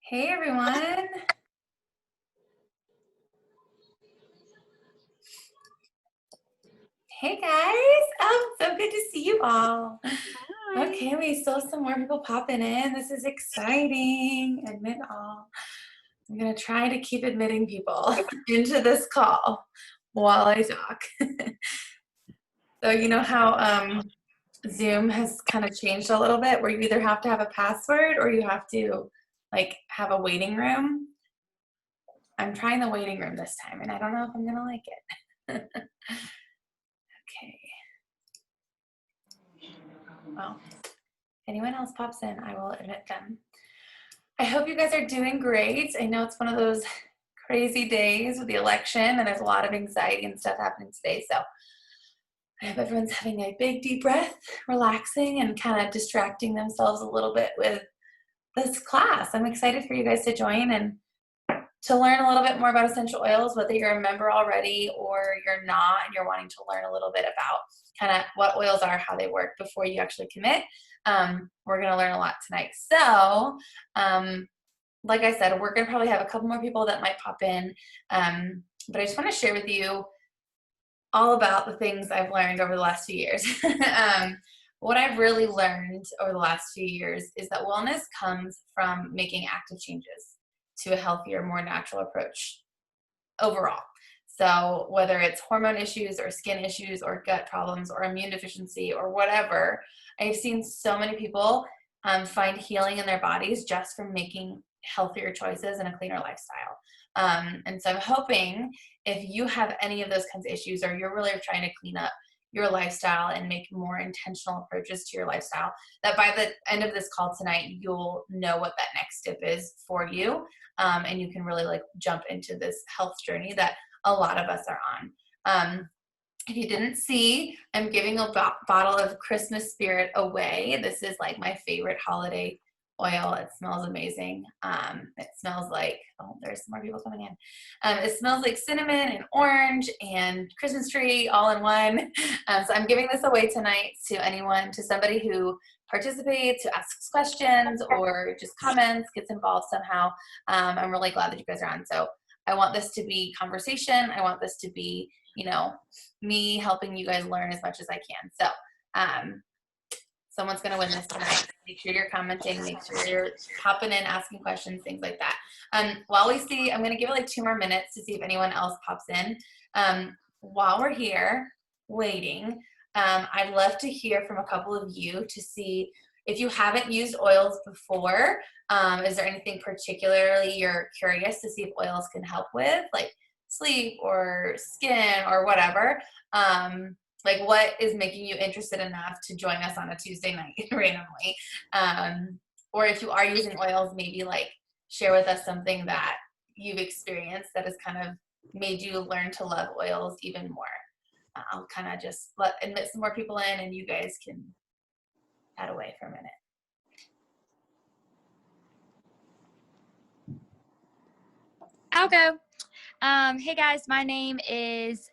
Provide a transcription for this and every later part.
Hey everyone. Hey guys. So good to see you all. Hi. Okay, we still have some more people popping in. This is exciting. Admit all. I'm gonna try to keep admitting people into this call while I talk. So you know how Zoom has kind of changed a little bit where you either have to have a password or you have to like have a waiting room. I'm trying the waiting room this time and I don't know if I'm gonna like it. Okay. Well, if anyone else pops in, I will admit them. I hope you guys are doing great. I know it's one of those crazy days with the election and there's a lot of anxiety and stuff happening today. So I hope everyone's having a big deep breath, relaxing and kind of distracting themselves a little bit with this class. I'm excited for you guys to join and to learn a little bit more about essential oils, whether you're a member already or you're not and you're wanting to learn a little bit about kind of what oils are, how they work before you actually commit. We're going to learn a lot tonight. So, like I said, we're going to probably have a couple more people that might pop in. But I just want to share with you all about the things I've learned over the last few years. What I've really learned over the last few years is that wellness comes from making active changes to a healthier, more natural approach overall. So whether it's hormone issues or skin issues or gut problems or immune deficiency or whatever, I've seen so many people find healing in their bodies just from making healthier choices and a cleaner lifestyle. And so I'm hoping if you have any of those kinds of issues or you're really trying to clean up your lifestyle and make more intentional approaches to your lifestyle, that by the end of this call tonight, you'll know what that next step is for you. And you can really like jump into this health journey that a lot of us are on. If you didn't see, I'm giving a bottle of Christmas Spirit away. This is like my favorite holiday oil. It smells amazing. It smells like, oh, there's more people coming in. It smells like cinnamon and orange and Christmas tree all in one. So I'm giving this away tonight to anyone, to somebody who participates, who asks questions or just comments, gets involved somehow. I'm really glad that you guys are on. So I want this to be conversation. I want this to be, me helping you guys learn as much as I can. So someone's going to win this tonight. Make sure you're commenting. Make sure you're popping in, asking questions, things like that. While we see, I'm going to give it like 2 more minutes to see if anyone else pops in. While we're here waiting, I'd love to hear from a couple of you to see if you haven't used oils before. Is there anything particularly you're curious to see if oils can help with, like sleep or skin or whatever? Like what is making you interested enough to join us on a Tuesday night randomly? Or if you are using oils, maybe like share with us something that you've experienced that has kind of made you learn to love oils even more. I'll kind of just admit some more people in and you guys can chat away for a minute. I'll go. Hey guys, my name is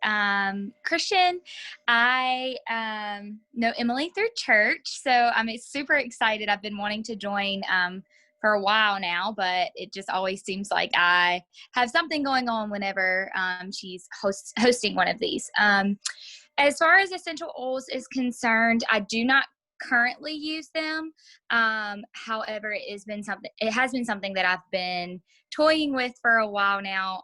Christian. I know Emily through church, so I'm super excited. I've been wanting to join for a while now, but it just always seems like I have something going on whenever she's hosting one of these. As far as essential oils is concerned, I do not currently use them. However, it has been something that I've been toying with for a while now.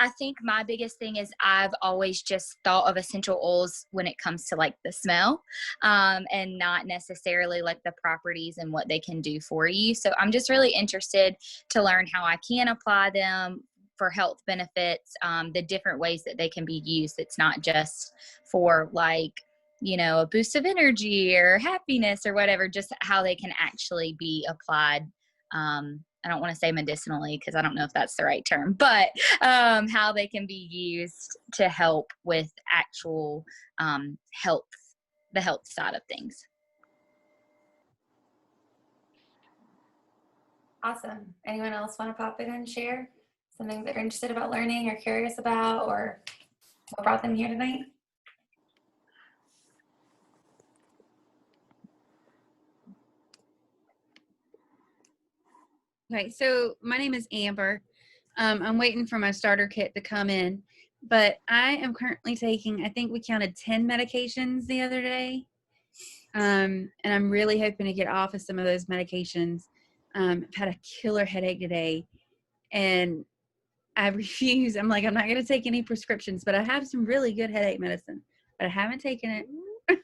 I think my biggest thing is I've always just thought of essential oils when it comes to like the smell, and not necessarily like the properties and what they can do for you. So I'm just really interested to learn how I can apply them for health benefits, the different ways that they can be used. It's not just for like, a boost of energy or happiness or whatever, just how they can actually be applied. I don't want to say medicinally because I don't know if that's the right term, but how they can be used to help with actual health, the health side of things. Awesome. Anyone else want to pop in and share something they're interested about learning or curious about, or what brought them here tonight? Okay, so my name is Amber. I'm waiting for my starter kit to come in, but I am currently taking, I think we counted 10 medications the other day. And I'm really hoping to get off of some of those medications. I've had a killer headache today, and I refuse. I'm like, I'm not going to take any prescriptions, but I have some really good headache medicine, but I haven't taken it.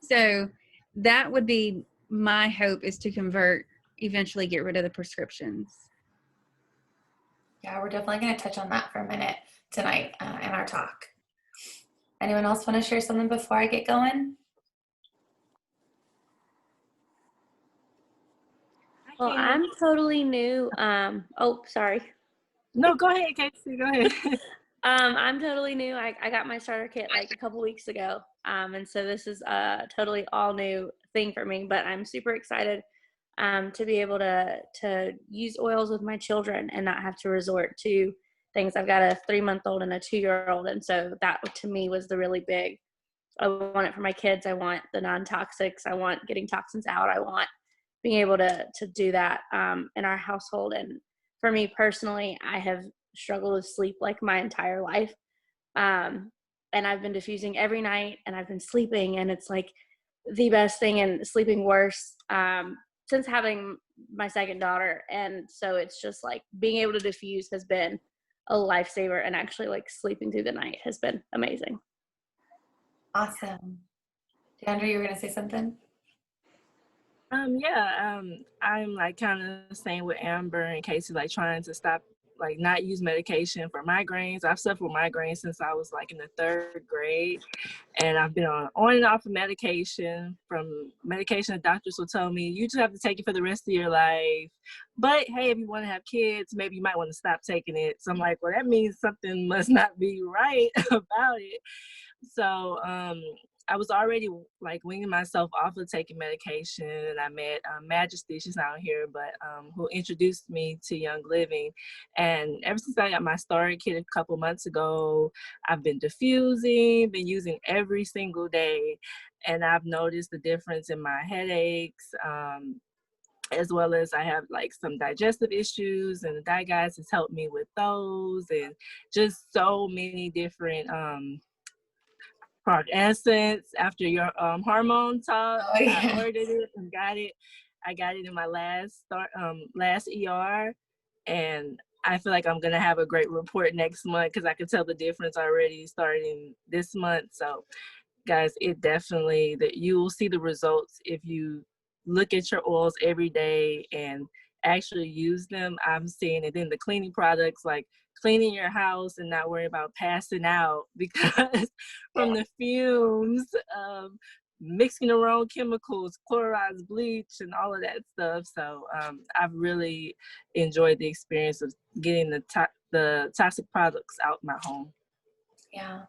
So that would be my hope, is to convert, eventually get rid of the prescriptions. Yeah, we're definitely going to touch on that for a minute tonight in our talk. Anyone else want to share something before I get going? Well, I'm totally new. Oh, sorry. No, go ahead, Casey. Go ahead. I'm totally new. I got my starter kit like a couple weeks ago. And so this is a totally all new thing for me, but I'm super excited to be able to use oils with my children and not have to resort to things. I've got a 3-month-old and a 2-year-old. And so that to me was the really big, I want it for my kids. I want the non-toxics. I want getting toxins out. I want being able to do that in our household. And for me personally, I have struggled with sleep like my entire life. And I've been diffusing every night, and I've been sleeping, and it's like the best thing, and sleeping worse since having my second daughter. And so it's just like being able to diffuse has been a lifesaver, and actually like sleeping through the night has been amazing. Awesome. Deandra, you were going to say something? I'm like kind of the same with Amber and Casey, like trying to stop, like not use medication for migraines. I've suffered with migraines since I was like in the 3rd grade, and I've been on and off of medication. From medication, the doctors will tell me you just have to take it for the rest of your life. But hey, if you want to have kids, maybe you might want to stop taking it. So I'm like, well, that means something must not be right about it. So I was already like weaning myself off of taking medication, and I met Majesty, she's not here, but who introduced me to Young Living. And ever since I got my starter kit a couple months ago, I've been diffusing, been using every single day, and I've noticed the difference in my headaches, as well as I have like some digestive issues, and the Diet Guys has helped me with those, and just so many different Park Essence after your hormone talk. Oh, yeah. I ordered it and got it. I got it in my last ER, and I feel like I'm gonna have a great report next month, because I can tell the difference already starting this month. So guys, it definitely, that you will see the results if you look at your oils every day and actually use them. I'm seeing it in the cleaning products, like cleaning your house and not worry about passing out because from the fumes of mixing the wrong chemicals, chlorides, bleach, and all of that stuff. So I've really enjoyed the experience of getting the toxic products out my home. Yeah,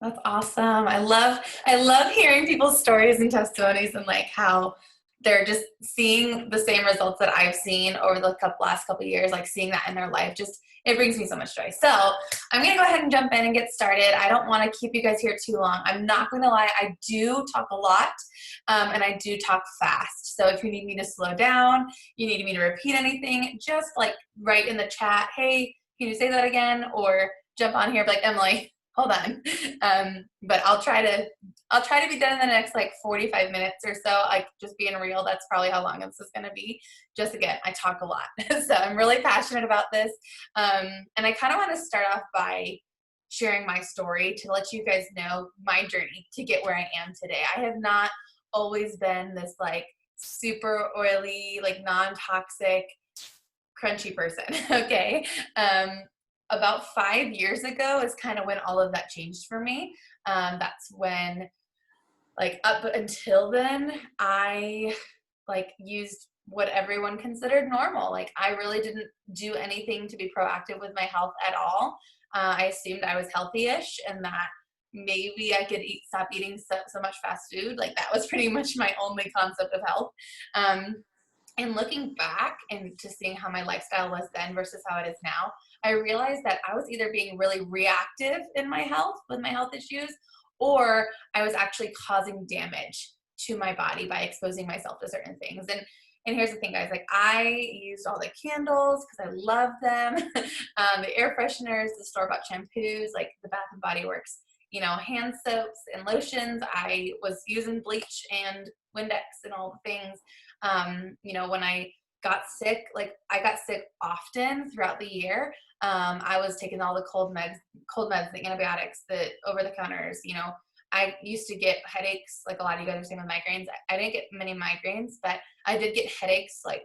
that's awesome. I love hearing people's stories and testimonies, and like how they're just seeing the same results that I've seen over the last couple of years, like seeing that in their life. Just, it brings me so much joy. So I'm going to go ahead and jump in and get started. I don't want to keep you guys here too long. I'm not going to lie. I do talk a lot, and I do talk fast. So if you need me to slow down, you need me to repeat anything, just like write in the chat, hey, can you say that again? Or jump on here, like, Emily, hold on. But I'll try to be done in the next like 45 minutes or so. Like, just being real, that's probably how long this is going to be. Just again, I talk a lot. So I'm really passionate about this. And I kind of want to start off by sharing my story to let you guys know my journey to get where I am today. I have not always been this like super oily, like non-toxic, crunchy person. Okay. About 5 years ago is kind of when all of that changed for me. That's when, like, up until then, I like used what everyone considered normal. Like, I really didn't do anything to be proactive with my health at all. I assumed I was healthy-ish and that maybe I could stop eating so much fast food. Like, that was pretty much my only concept of health. And looking back and just seeing how my lifestyle was then versus how it is now, I realized that I was either being really reactive in my health with my health issues, or I was actually causing damage to my body by exposing myself to certain things. And And here's the thing, guys, like I used all the candles because I love them, the air fresheners, the store-bought shampoos, like the Bath and Body Works, hand soaps and lotions. I was using bleach and Windex and all the things. When I got sick, like I got sick often throughout the year. I was taking all the cold meds, the antibiotics, the over-the-counters. I used to get headaches, like a lot of you guys are saying with migraines. I didn't get many migraines, but I did get headaches like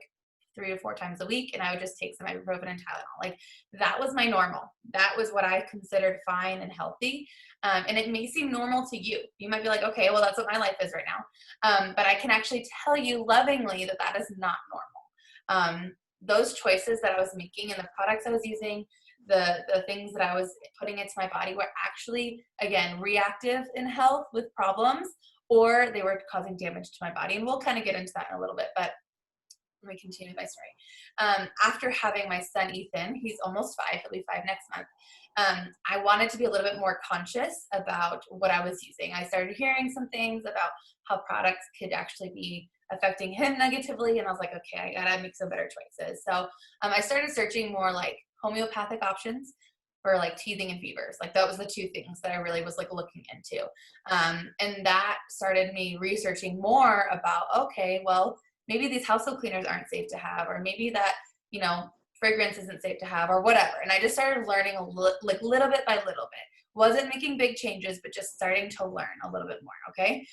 3 to 4 times a week, and I would just take some ibuprofen and Tylenol. Like that was my normal. That was what I considered fine and healthy. And it may seem normal to you. You might be like, okay, well, that's what my life is right now. But I can actually tell you lovingly that that is not normal. Those choices that I was making and the products I was using, the things that I was putting into my body were actually, again, reactive in health with problems, or they were causing damage to my body. And we'll kind of get into that in a little bit, but let me continue my story. After having my son, Ethan, he's almost 5, he'll be 5 next month. I wanted to be a little bit more conscious about what I was using. I started hearing some things about how products could actually be affecting him negatively. And I was like, okay, I gotta make some better choices. So I started searching more like homeopathic options for like teething and fevers. Like that was the 2 things that I really was like looking into. And that started me researching more about, okay, well, maybe these household cleaners aren't safe to have, or maybe that, fragrance isn't safe to have, or whatever. And I just started learning little bit by little bit. Wasn't making big changes, but just starting to learn a little bit more. Okay.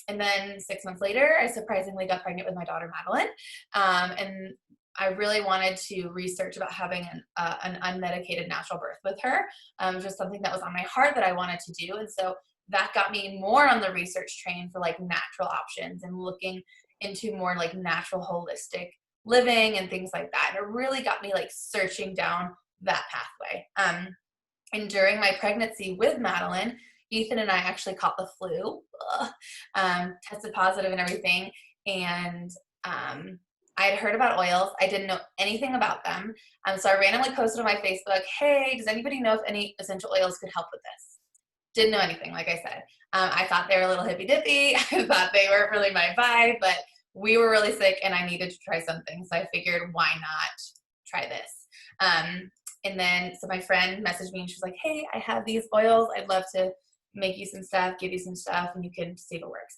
And then 6 months later, I surprisingly got pregnant with my daughter, Madeline. And I really wanted to research about having an unmedicated natural birth with her. Just something that was on my heart that I wanted to do. And so that got me more on the research train for like natural options and looking into more like natural holistic living and things like that. And it really got me like searching down that pathway. And during my pregnancy with Madeline, Ethan and I actually caught the flu, tested positive and everything. And I had heard about oils. I didn't know anything about them. So I randomly posted on my Facebook, hey, does anybody know if any essential oils could help with this? Didn't know anything, like I said. I thought they were a little hippy dippy. I thought they weren't really my vibe, but we were really sick and I needed to try something. So I figured, why not try this? And then, so my friend messaged me and she was like, hey, I have these oils. I'd love to make you some stuff, give you some stuff, and you can see if it works.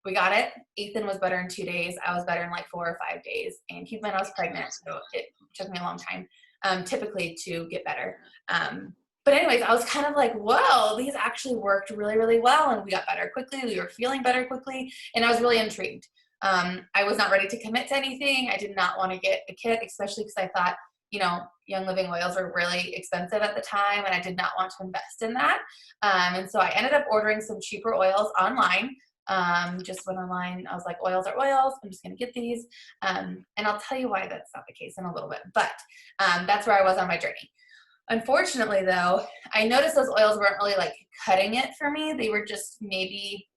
We got it. Ethan was better in 2 days. I was better in like 4 or 5 days. And keep in mind, I was pregnant, so it took me a long time, typically to get better. But anyways, I was kind of like, whoa, these actually worked really, really well. And we got better quickly. We were feeling better quickly. And I was really intrigued. I was not ready to commit to anything. I did not want to get a kit, especially because I thought, Young Living oils were really expensive at the time, and I did not want to invest in that. And so I ended up ordering some cheaper oils online. Just went online. I was like, oils are oils. I'm just going to get these. And I'll tell you why that's not the case in a little bit. But that's where I was on my journey. Unfortunately, though, I noticed those oils weren't really like cutting it for me. They were just maybe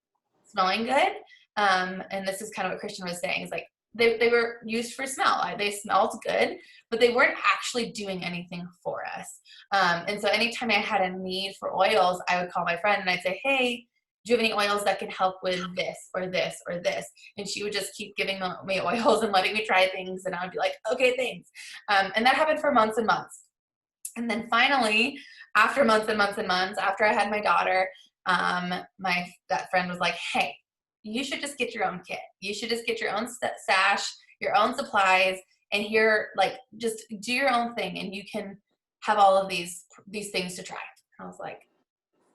smelling good. And this is kind of what Christian was saying, is like they were used for smell. They smelled good, but they weren't actually doing anything for us. And so anytime I had a need for oils, I would call my friend and I'd say, hey, do you have any oils that can help with this or this or this? And she would just keep giving me oils and letting me try things. And I would be like, okay, thanks. And that happened for months and months. And then finally, after months and months and months, after I had my daughter, that friend was like, hey, you should just get your own kit. You should just get your own stash, your own supplies, and here, like, just do your own thing, and you can have all of these things to try. I was like,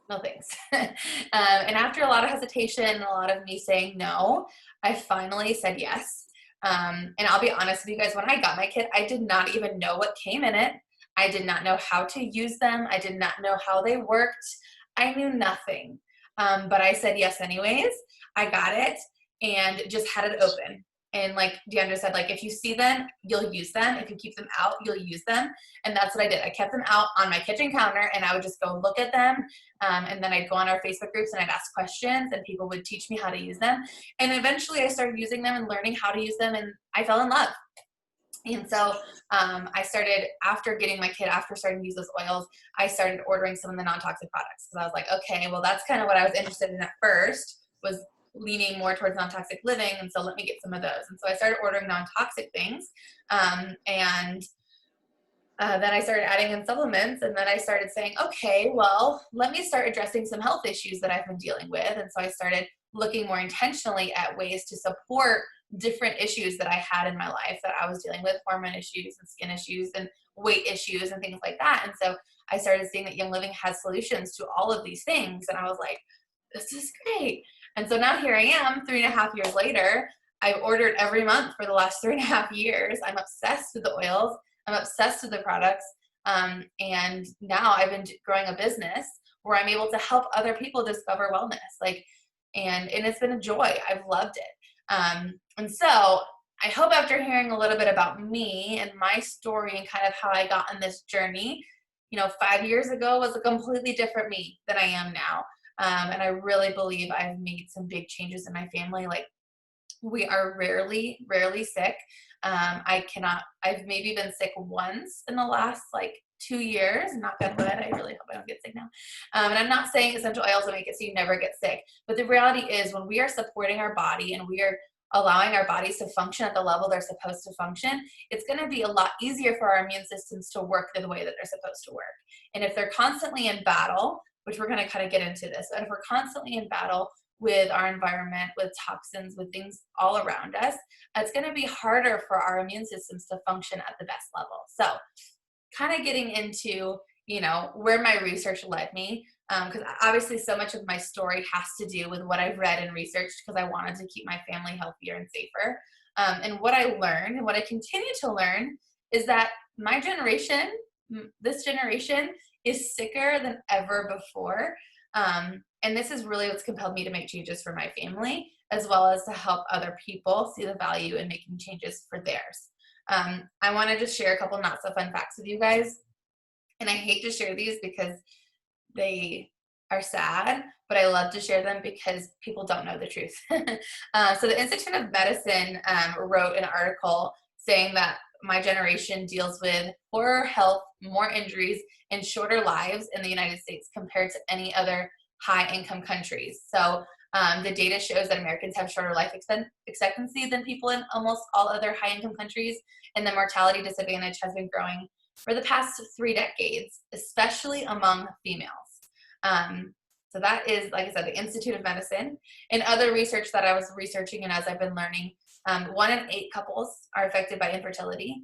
no thanks. And after a lot of hesitation and a lot of me saying no, I finally said yes. And I'll be honest with you guys, when I got my kit, I did not even know what came in it. I did not know how to use them. I did not know how they worked. I knew nothing. But I said yes anyways. I got it and just had it open. And like Deandra said, like, if you see them, you'll use them. If you keep them out, you'll use them. And that's what I did. I kept them out on my kitchen counter and I would just go look at them. And then I'd go on our Facebook groups and I'd ask questions and people would teach me how to use them. And eventually I started using them and learning how to use them, and I fell in love. And so I started, after getting my kit, after starting to use those oils, I started ordering some of the non-toxic products. Because I was like, okay, well, that's kind of what I was interested in at first, was leaning more towards non-toxic living. And so let me get some of those. And so I started ordering non-toxic things. And then I started adding in supplements, and then I started saying, okay, well, let me start addressing some health issues that I've been dealing with. And so I started looking more intentionally at ways to support different issues that I had in my life that I was dealing with, hormone issues and skin issues and weight issues and things like that. And so I started seeing that Young Living has solutions to all of these things. And I was like, this is great. And so now here I am 3.5 years later. I've ordered every month for the last 3.5 years. I'm obsessed with the oils. I'm obsessed with the products. And now I've been growing a business where I'm able to help other people discover wellness. And it's been a joy. I've loved it. And so I hope after hearing a little bit about me and my story and kind of how I got on this journey, 5 years ago was a completely different me than I am now. And I really believe I've made some big changes in my family. Like, we are rarely sick. I've maybe been sick once in the last 2 years. Knock on wood. I really hope I don't get sick now. And I'm not saying essential oils will make it so you never get sick. But the reality is, when we are supporting our body and we are allowing our bodies to function at the level they're supposed to function, it's going to be a lot easier for our immune systems to work the way that they're supposed to work. And if they're constantly in battle, which we're going to kind of get into this, but if we're constantly in battle with our environment, with toxins, with things all around us, it's going to be harder for our immune systems to function at the best level. So kind of getting into, where my research led me, because obviously so much of my story has to do with what I've read and researched, because I wanted to keep my family healthier and safer. And what I learned and what I continue to learn is that my generation, this generation, is sicker than ever before. And this is really what's compelled me to make changes for my family, as well as to help other people see the value in making changes for theirs. I want to just share a couple not so fun facts with you guys. And I hate to share these because they are sad, but I love to share them because people don't know the truth. So the Institute of Medicine wrote an article saying that my generation deals with poorer health, more injuries, and shorter lives in the United States compared to any other high-income countries. So the data shows that Americans have shorter life expectancy than people in almost all other high-income countries, and the mortality disadvantage has been growing for the past 3 decades, especially among females. So that is, like I said, the Institute of Medicine. And other research that I was researching and as I've been learning, 1 in 8 couples are affected by infertility.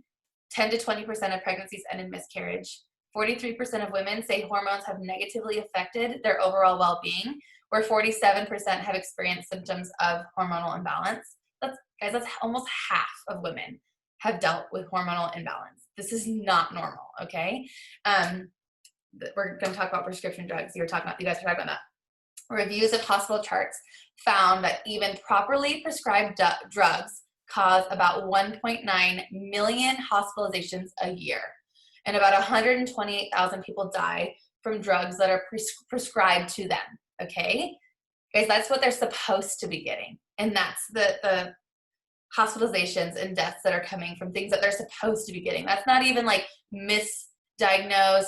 10 to 20% of pregnancies end in miscarriage. 43% of women say hormones have negatively affected their overall well-being, where 47% have experienced symptoms of hormonal imbalance. That's almost half of women have dealt with hormonal imbalance. This is not normal, okay? We're going to talk about prescription drugs. You guys are talking about that. Reviews of hospital charts found that even properly prescribed drugs cause about 1.9 million hospitalizations a year. And about 128,000 people die from drugs that are prescribed to them, okay? Guys, that's what they're supposed to be getting. And that's the hospitalizations and deaths that are coming from things that they're supposed to be getting. That's not even misdiagnosed,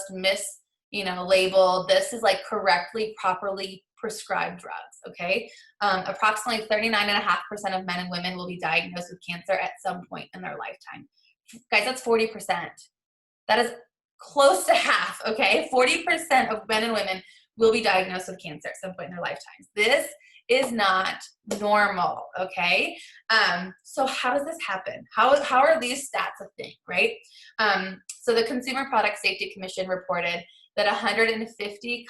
labeled. This is correctly, properly prescribed drugs, okay? Approximately 39.5% of men and women will be diagnosed with cancer at some point in their lifetime. Guys, that's 40%. That is close to half, okay? 40% of men and women will be diagnosed with cancer at some point in their lifetimes. This is not normal, okay? So how does this happen? How are these stats a thing, right? So the Consumer Product Safety Commission reported that 150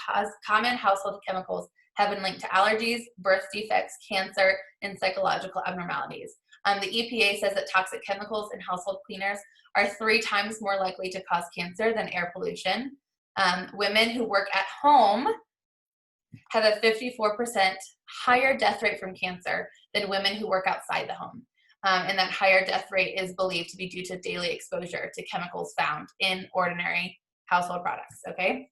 common household chemicals have been linked to allergies, birth defects, cancer, and psychological abnormalities. The EPA says that toxic chemicals in household cleaners are 3 times more likely to cause cancer than air pollution. Women who work at home have a 54% higher death rate from cancer than women who work outside the home. And that higher death rate is believed to be due to daily exposure to chemicals found in ordinary household products, okay?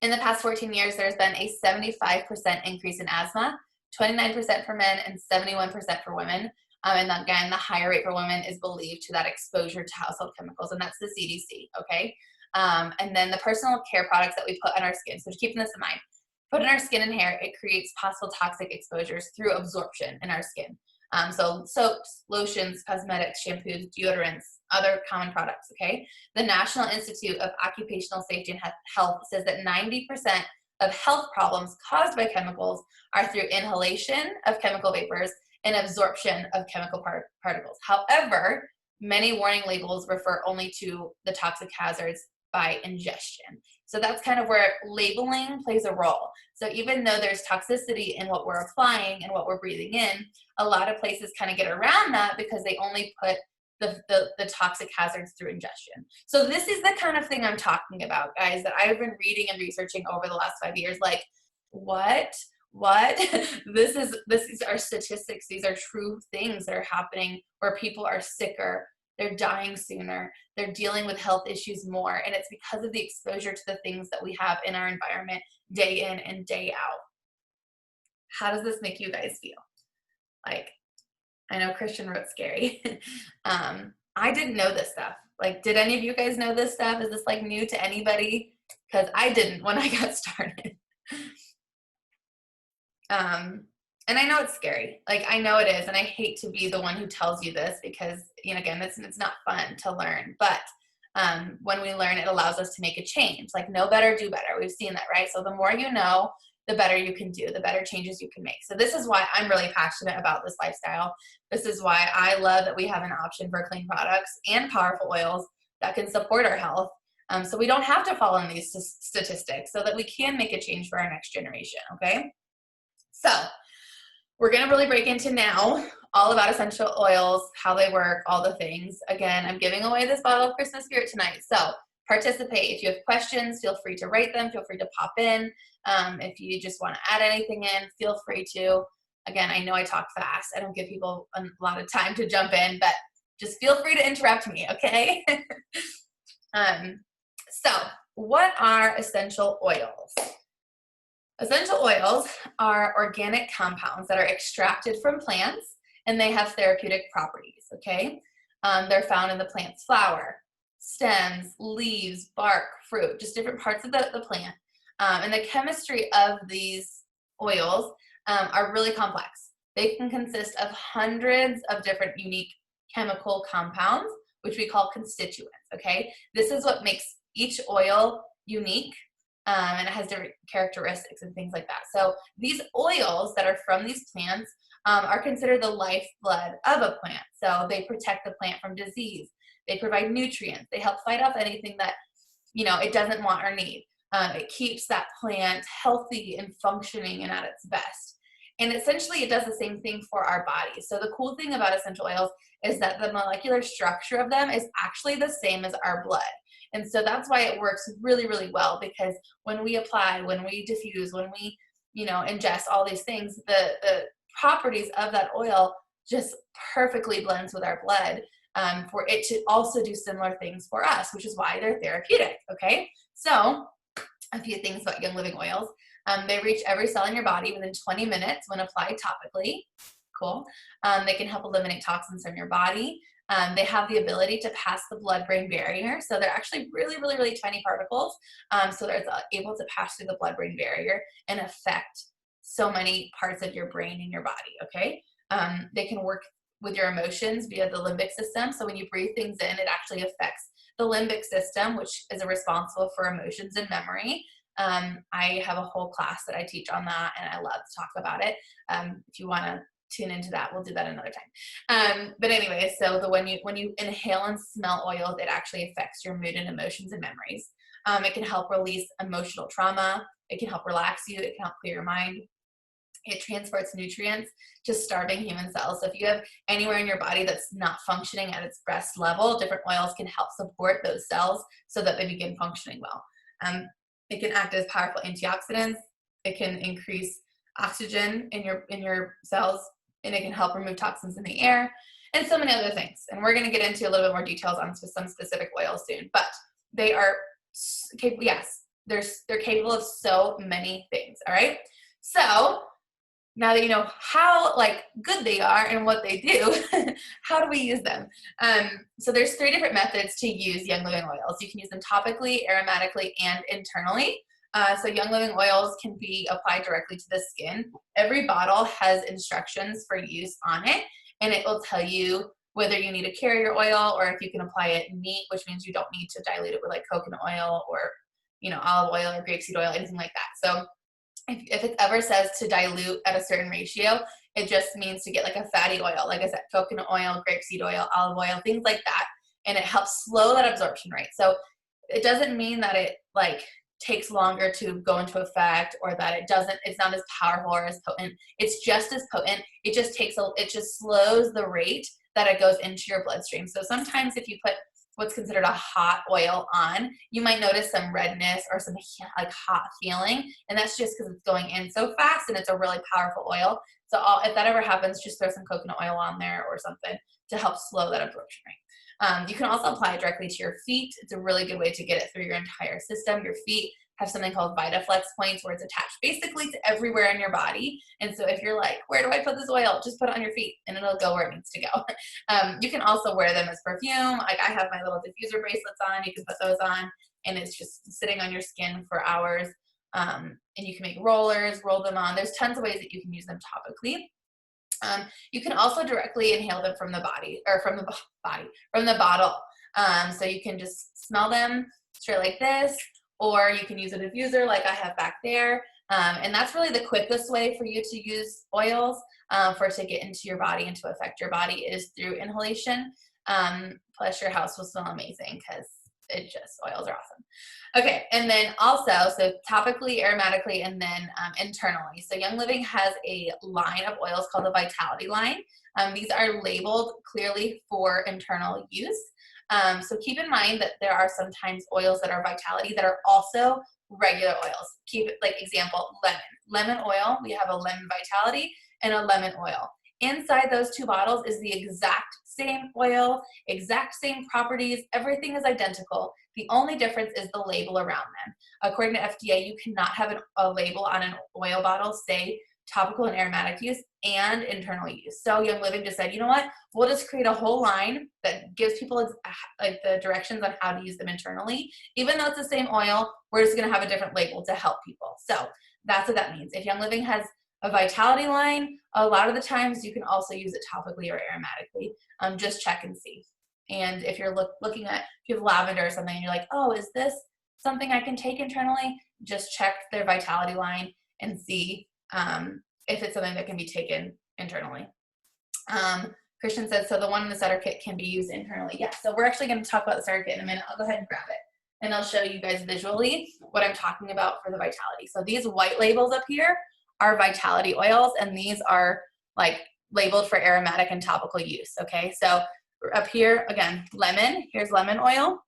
In the past 14 years, there's been a 75% increase in asthma, 29% for men and 71% for women. And again, the higher rate for women is believed to that exposure to household chemicals, and that's the CDC, okay? And then the personal care products that we put on our skin. So keeping this in mind, put in our skin and hair, it creates possible toxic exposures through absorption in our skin. So soaps, lotions, cosmetics, shampoos, deodorants, other common products, okay? The National Institute of Occupational Safety and Health says that 90% of health problems caused by chemicals are through inhalation of chemical vapors and absorption of chemical particles. However, many warning labels refer only to the toxic hazards by ingestion. So that's kind of where labeling plays a role. So even though there's toxicity in what we're applying and what we're breathing in, a lot of places kind of get around that because they only put the toxic hazards through ingestion. So this is the kind of thing I'm talking about, guys, that I've been reading and researching over the last 5 years. Like, what? This is our statistics. These are true things that are happening where people are sicker. They're dying sooner. They're dealing with health issues more. And it's because of the exposure to the things that we have in our environment day in and day out. How does this make you guys feel? Like, I know Christian wrote scary. I didn't know this stuff. Like, did any of you guys know this stuff? Is this like new to anybody? Because I didn't when I got started. And I know it's scary. Like, I know it is. And I hate to be the one who tells you this because, you know, again, it's not fun to learn. But when we learn, it allows us to make a change. Like, know better, do better. We've seen that, right? So the more you know, the better you can do, the better changes you can make. So this is why I'm really passionate about this lifestyle. This is why I love that we have an option for clean products and powerful oils that can support our health. So we don't have to follow in these statistics so that we can make a change for our next generation, okay? So we're going to really break into now all about essential oils, how they work, all the things. Again, I'm giving away this bottle of Christmas Spirit tonight. So participate. If you have questions, feel free to write them. Feel free to pop in. If you just want to add anything in, feel free to. Again, I know I talk fast. I don't give people a lot of time to jump in, but just feel free to interrupt me, okay? So what are essential oils? Essential oils are organic compounds that are extracted from plants, and they have therapeutic properties, okay? They're found in the plant's flower, stems, leaves, bark, fruit, just different parts of the plant. And the chemistry of these oils are really complex. They can consist of hundreds of different unique chemical compounds, which we call constituents, okay? This is what makes each oil unique, and it has different characteristics and things like that. So these oils that are from these plants are considered the lifeblood of a plant. So they protect the plant from disease. They provide nutrients. They help fight off anything that, you know, it doesn't want or need. It keeps that plant healthy and functioning and at its best. And essentially it does the same thing for our bodies. So the cool thing about essential oils is that the molecular structure of them is actually the same as our blood. And so that's why it works really, really well, because when we apply, when we diffuse, when we, you know, ingest all these things, the properties of that oil just perfectly blends with our blood for it to also do similar things for us, which is why they're therapeutic, okay? So a few things about Young Living oils. They reach every cell in your body within 20 minutes when applied topically. Cool. They can help eliminate toxins from your body. They have the ability to pass the blood-brain barrier. So they're actually really, really, really tiny particles. So they're able to pass through the blood-brain barrier and affect so many parts of your brain and your body, okay? They can work with your emotions via the limbic system. So when you breathe things in, it actually affects the limbic system, which is responsible for emotions and memory. I have a whole class that I teach on that, and I love to talk about it. If you want to tune into that, we'll do that another time. But anyway, so when you inhale and smell oils, it actually affects your mood and emotions and memories. It can help release emotional trauma. It can help relax you. It can help clear your mind. It transports nutrients to starving human cells. So if you have anywhere in your body that's not functioning at its best level, different oils can help support those cells so that they begin functioning well. It can act as powerful antioxidants. It can increase oxygen in your cells, and it can help remove toxins in the air, and so many other things. And we're going to get into a little bit more details on some specific oils soon. But they are capable. Yes, they're capable of so many things. All right. So now that you know how good they are and what they do, how do we use them? So there's 3 different methods to use Young Living oils. You can use them topically, aromatically, and internally. So Young Living oils can be applied directly to the skin. Every bottle has instructions for use on it, and it will tell you whether you need a carrier oil or if you can apply it neat, which means you don't need to dilute it with like coconut oil or, olive oil or grapeseed oil, anything like that. So if it ever says to dilute at a certain ratio, it just means to get like a fatty oil, like I said, coconut oil, grapeseed oil, olive oil, things like that. And it helps slow that absorption rate. So it doesn't mean that it like takes longer to go into effect or that it's not as powerful or as potent. It's just as potent. It just slows the rate that it goes into your bloodstream. So sometimes if you put what's considered a hot oil on, you might notice some redness or some like hot feeling. And that's just because it's going in so fast and it's a really powerful oil. So if that ever happens, just throw some coconut oil on there or something to help slow that absorption rate. You can also apply it directly to your feet. It's a really good way to get it through your entire system. Your feet have something called VitaFlex points where it's attached basically to everywhere in your body. And so if you're like, where do I put this oil? Just put it on your feet and it'll go where it needs to go. You can also wear them as perfume. Like I have my little diffuser bracelets on. You can put those on and it's just sitting on your skin for hours. And you can make rollers, roll them on. There's tons of ways that you can use them topically. You can also directly inhale them from the body or from the bottle. So you can just smell them straight like this, or you can use a diffuser like I have back there. And that's really the quickest way for you to use oils for it to get into your body and to affect your body is through inhalation. Plus your house will smell amazing because oils are awesome. Okay, and then also, so topically, aromatically, and then internally. So Young Living has a line of oils called the Vitality line. These are labeled clearly for internal use. So keep in mind that there are sometimes oils that are Vitality that are also regular oils. Keep it, like example, lemon. Lemon oil, we have a lemon Vitality and a lemon oil. Inside those two bottles is the exact same oil, exact same properties, everything is identical. The only difference is the label around them. According to FDA, you cannot have a label on an oil bottle say topical and aromatic use and internal use. So Young Living just said, you know what, we'll just create a whole line that gives people like the directions on how to use them internally. Even though it's the same oil, we're just gonna have a different label to help people. So that's what that means. If Young Living has a Vitality line, a lot of the times you can also use it topically or aromatically. Just check and see. And if you're looking at, if you have lavender or something and you're like, oh, is this something I can take internally? Just check their Vitality line and see if it's something that can be taken internally. Christian says, so the one in the starter kit can be used internally. Yeah, so we're actually going to talk about the starter kit in a minute. I'll go ahead and grab it. And I'll show you guys visually what I'm talking about for the Vitality. So these white labels up here are Vitality oils, and these are like labeled for aromatic and topical use, okay? So up here, again, lemon, here's lemon oil.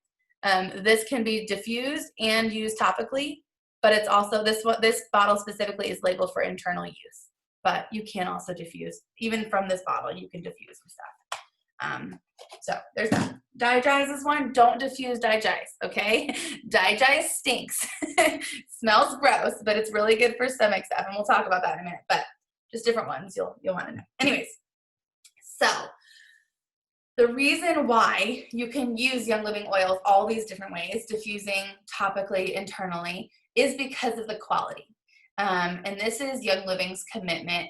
This can be diffused and used topically, but it's also, this bottle specifically is labeled for internal use, but you can also diffuse. Even from this bottle, you can diffuse some stuff. So there's that. Digize is one. Don't diffuse Digize, okay? Digize stinks. Smells gross, but it's really good for stomach stuff, and we'll talk about that in a minute, but just different ones you'll want to know. Anyways, so the reason why you can use Young Living oils all these different ways, diffusing, topically, internally, is because of the quality. And this is Young Living's commitment.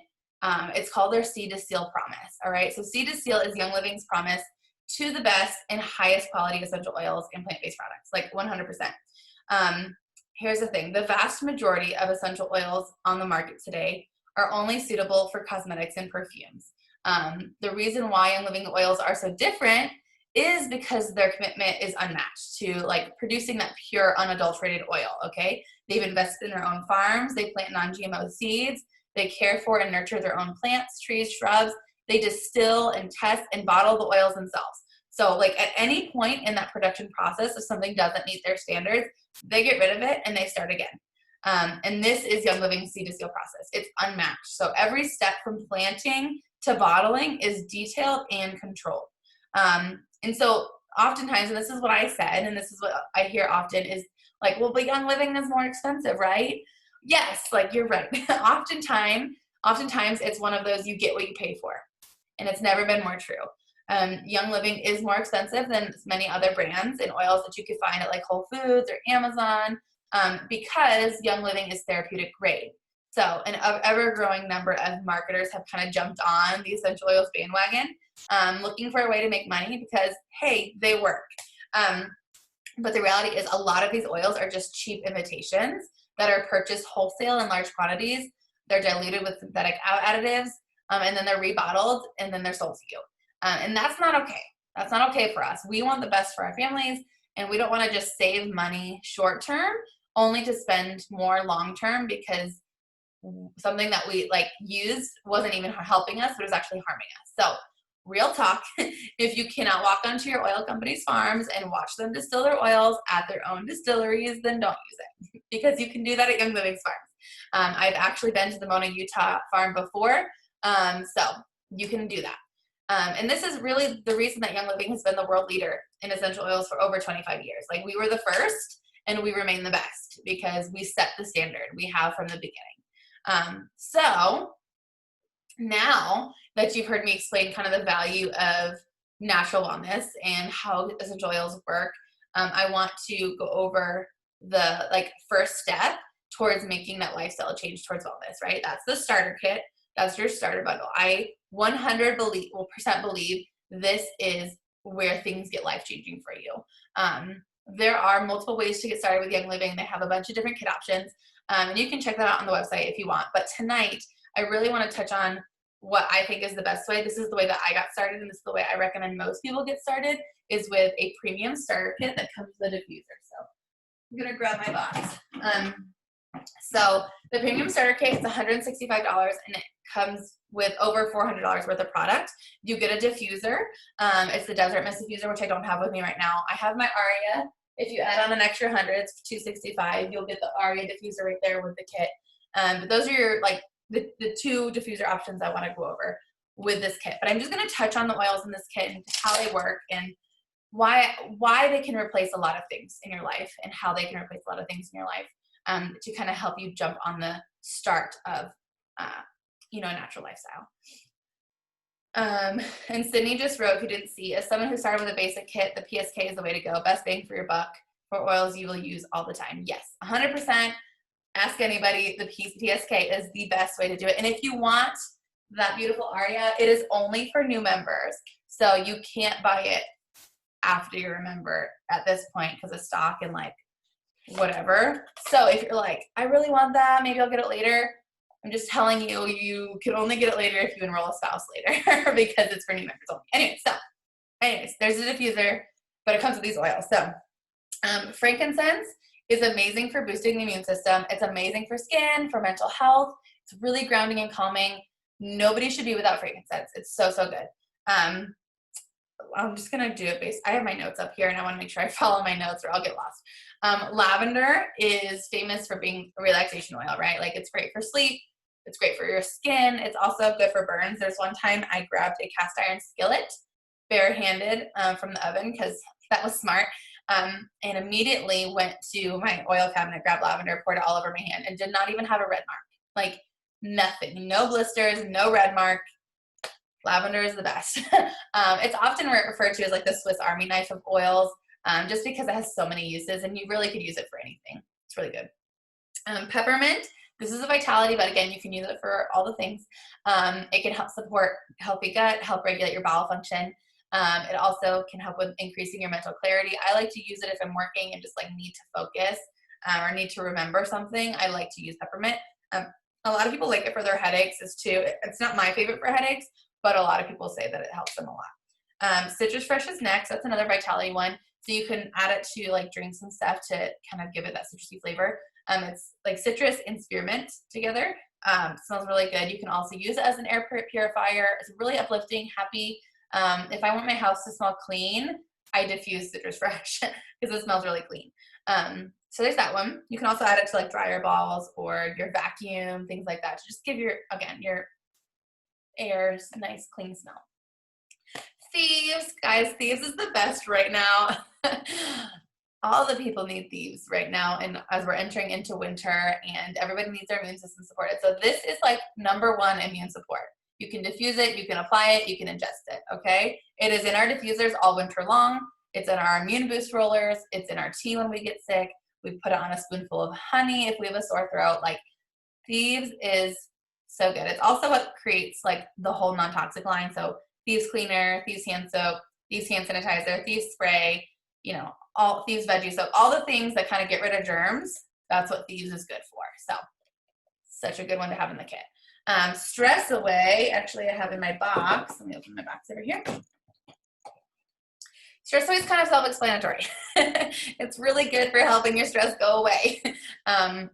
It's called their Seed to Seal promise, all right? So Seed to Seal is Young Living's promise to the best and highest quality essential oils and plant-based products, like 100%. Here's the thing. The vast majority of essential oils on the market today are only suitable for cosmetics and perfumes. The reason why Young Living oils are so different is because their commitment is unmatched to like producing that pure unadulterated oil, okay? They've invested in their own farms, they plant non-GMO seeds, they care for and nurture their own plants, trees, shrubs, they distill and test and bottle the oils themselves. So like at any point in that production process, if something doesn't meet their standards, they get rid of it and they start again. And this is Young Living's Seed to Seal process. It's unmatched. So every step from planting to bottling is detailed and controlled. And so oftentimes, and this is what I said, and this is what I hear often is like, well, but Young Living is more expensive, right? Yes, like you're right. Oftentimes it's one of those you get what you pay for. And it's never been more true. Young Living is more expensive than many other brands and oils that you could find at like Whole Foods or Amazon. because Young Living is therapeutic grade. So an ever-growing number of marketers have kind of jumped on the essential oils bandwagon, looking for a way to make money because, hey, they work. But the reality is a lot of these oils are just cheap imitations that are purchased wholesale in large quantities. They're diluted with synthetic additives, and then they're rebottled, and then they're sold to you. And that's not okay. That's not okay for us. We want the best for our families, and we don't want to just save money short term only to spend more long term because something that we used wasn't even helping us, but it was actually harming us. So real talk, if you cannot walk onto your oil company's farms and watch them distill their oils at their own distilleries, then don't use it because you can do that at Young Living's farms. I've actually been to the Mona, Utah farm before, so you can do that. And this is really the reason that Young Living has been the world leader in essential oils for over 25 years. We were the first and we remain the best because we set the standard we have from the beginning. So now that you've heard me explain kind of the value of natural wellness and how essential oils work, I want to go over the first step towards making that lifestyle change towards wellness, right? That's the starter kit. That's your starter bundle. I 100% believe this is where things get life-changing for you. There are multiple ways to get started with Young Living. They have a bunch of different kit options, and you can check that out on the website if you want. But tonight, I really want to touch on what I think is the best way. This is the way that I got started, and this is the way I recommend most people get started, is with a premium starter kit that comes with a diffuser. So I'm going to grab my box. So the premium starter kit is $165, and it comes with over $400 worth of product. You get a diffuser. It's the Desert Mist diffuser, which I don't have with me right now. I have my Aria. If you add on an extra 100, it's $265. You'll get the Aria diffuser right there with the kit. But those are your the two diffuser options I want to go over with this kit. But I'm just going to touch on the oils in this kit and how they work and why they can replace a lot of things in your life and how they can replace a lot of things in your life to kind of help you jump on the start of a natural lifestyle. And Sydney just wrote, who didn't see, as someone who started with a basic kit, the PSK is the way to go. Best bang for your buck for oils you will use all the time. Yes, 100%. Ask anybody. The PSK is the best way to do it. And if you want that beautiful Aria, it is only for new members. So you can't buy it after you're a member at this point because of stock and whatever. So if you're I really want that, maybe I'll get it later. I'm just telling you, you can only get it later if you enroll a spouse later because it's for new members only. Anyways, there's a diffuser, but it comes with these oils. So frankincense is amazing for boosting the immune system. It's amazing for skin, for mental health. It's really grounding and calming. Nobody should be without frankincense. It's so, so good. I'm just going to do it I have my notes up here and I want to make sure I follow my notes or I'll get lost. Lavender is famous for being a relaxation oil, right? It's great for sleep. It's great for your skin. It's also good for burns. There's one time I grabbed a cast iron skillet barehanded from the oven because that was smart. And immediately went to my oil cabinet, grabbed lavender, poured it all over my hand, and did not even have a red mark. Nothing. No blisters, no red mark. Lavender is the best. It's often referred to as the Swiss Army knife of oils, just because it has so many uses, and you really could use it for anything. It's really good. Peppermint. This is a vitality, but again, you can use it for all the things. It can help support healthy gut, help regulate your bowel function. It also can help with increasing your mental clarity. I like to use it if I'm working and just need to focus or need to remember something. I like to use peppermint. A lot of people like it for their headaches too. It's not my favorite for headaches, but a lot of people say that it helps them a lot. Citrus Fresh is next. That's another vitality one. So you can add it to drinks and stuff to kind of give it that citrusy flavor. It's citrus and spearmint together. Smells really good. You can also use it as an air purifier. It's really uplifting, happy. If I want my house to smell clean, I diffuse Citrus Fresh because it smells really clean. So there's that one. You can also add it to dryer balls or your vacuum, things like that, to just give your air a nice clean smell. Thieves, guys, Thieves is the best right now. All the people need Thieves right now, and as we're entering into winter and everybody needs their immune system supported. So this is number one immune support. You can diffuse it, you can apply it, you can ingest it, okay? It is in our diffusers all winter long. It's in our immune boost rollers. It's in our tea when we get sick. We put it on a spoonful of honey if we have a sore throat. Like, Thieves is so good. It's also what creates like the whole non-toxic line. So Thieves Cleaner, Thieves Hand Soap, Thieves Hand Sanitizer, Thieves Spray, you know, all Thieves Veggie Soap, all the things that kind of get rid of germs. That's what Thieves is good for. So such a good one to have in the kit. Stress Away, actually I have in my box. Let me open my box over here. Stress Away is kind of self-explanatory. It's really good for helping your stress go away.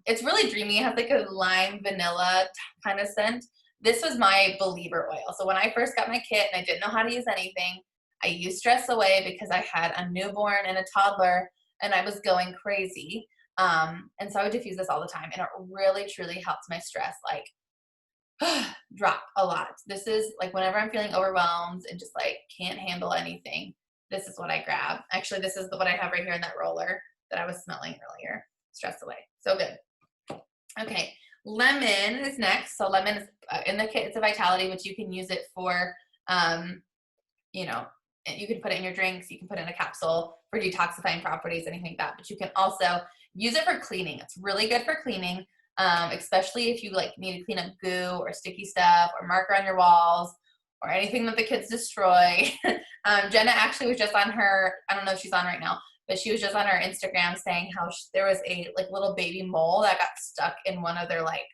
It's really dreamy. It has like a lime vanilla kind of scent. This was my believer oil. So when I first got my kit and I didn't know how to use anything, I used Stress Away because I had a newborn and a toddler and I was going crazy. And so I would diffuse this all the time, and it really truly helped my stress like drop a lot. This is like whenever I'm feeling overwhelmed and just like can't handle anything, this is what I grab. Actually, this is what I have right here in that roller that I was smelling earlier. Stress Away. So good. Okay, lemon is next. So lemon is in the kit. It's a Vitality, which you can use it for, you know, you can put it in your drinks. You can put it in a capsule for detoxifying properties, anything like that. But you can also use it for cleaning. It's really good for cleaning, especially if you like need to clean up goo or sticky stuff or marker on your walls or anything that the kids destroy. Jenna actually was just on her, I don't know if she's on right now, but she was just on her Instagram saying how there was a like little baby mole that got stuck in one of their like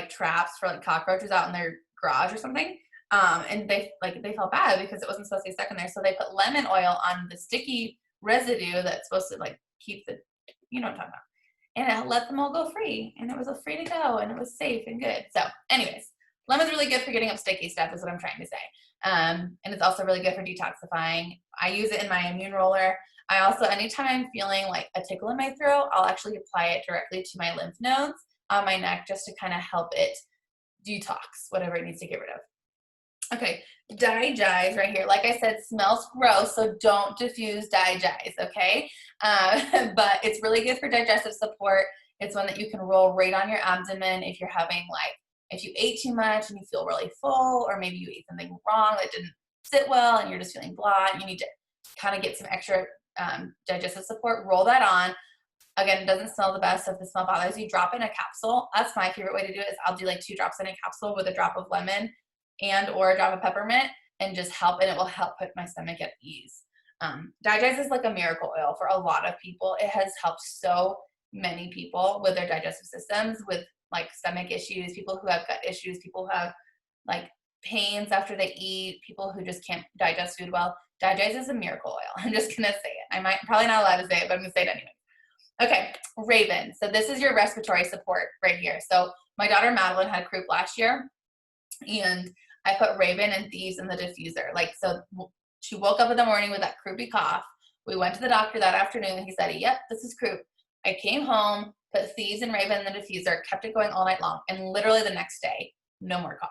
traps for like cockroaches out in their garage or something. And they felt bad because it wasn't supposed to be stuck in there. So they put lemon oil on the sticky residue that's supposed to like keep the, you know what I'm talking about. And it let them all go free, and it was free to go, and it was safe and good. So anyways, lemon's really good for getting up sticky stuff is what I'm trying to say. And it's also really good for detoxifying. I use it in my immune roller. I also, anytime I'm feeling like a tickle in my throat, I'll actually apply it directly to my lymph nodes on my neck just to kind of help it detox whatever it needs to get rid of. Okay, Digize right here. Like I said, smells gross, so don't diffuse Digize, okay? But it's really good for digestive support. It's one that you can roll right on your abdomen if you're having like, if you ate too much and you feel really full, or maybe you ate something wrong that didn't sit well and you're just feeling blah, you need to kind of get some extra digestive support, roll that on. Again, it doesn't smell the best. So if the smell bothers you, drop in a capsule. That's my favorite way to do it, is I'll do like 2 drops in a capsule with a drop of lemon and or a drop of peppermint, and just help, and it will help put my stomach at ease. Digize is like a miracle oil for a lot of people. It has helped so many people with their digestive systems, with like stomach issues, people who have gut issues, people who have like pains after they eat, people who just can't digest food well. Digize is a miracle oil. I'm just gonna say it. I might probably not allowed to say it, but I'm gonna say it anyway. Okay, Raven. So this is your respiratory support right here. So my daughter Madeline had croup last year, and I put Raven and Thieves in the diffuser. Like, so she woke up in the morning with that croupy cough. We went to the doctor that afternoon, and he said, yep, this is croup. I came home, put Thieves and Raven in the diffuser, kept it going all night long, and literally the next day, no more cough.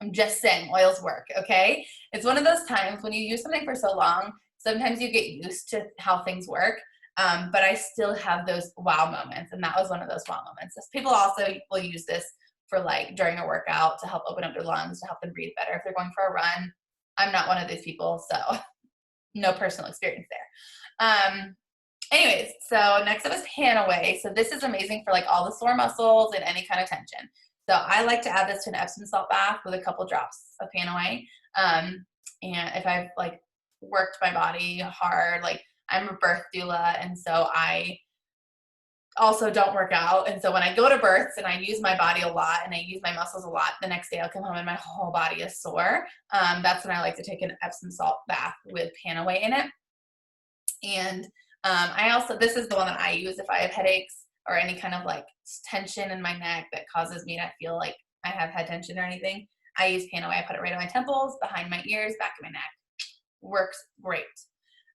I'm just saying, oils work, okay? It's one of those times when you use something for so long, sometimes you get used to how things work, but I still have those wow moments, and that was one of those wow moments. People also will use this for like during a workout to help open up their lungs, to help them breathe better if they're going for a run. I'm not one of these people, so no personal experience there. Anyways, so next up is Panaway. So this is amazing for like all the sore muscles and any kind of tension. So I like to add this to an Epsom salt bath with a couple drops of Panaway. And if I've like worked my body hard, like I'm a birth doula, and so I also don't work out. And so when I go to births and I use my body a lot and I use my muscles a lot, the next day I'll come home and my whole body is sore. That's when I like to take an Epsom salt bath with Panaway in it. And I also, this is the one that I use if I have headaches or any kind of like tension in my neck that causes me to feel like I have head tension or anything. I use Panaway. I put it right on my temples, behind my ears, back of my neck. Works great.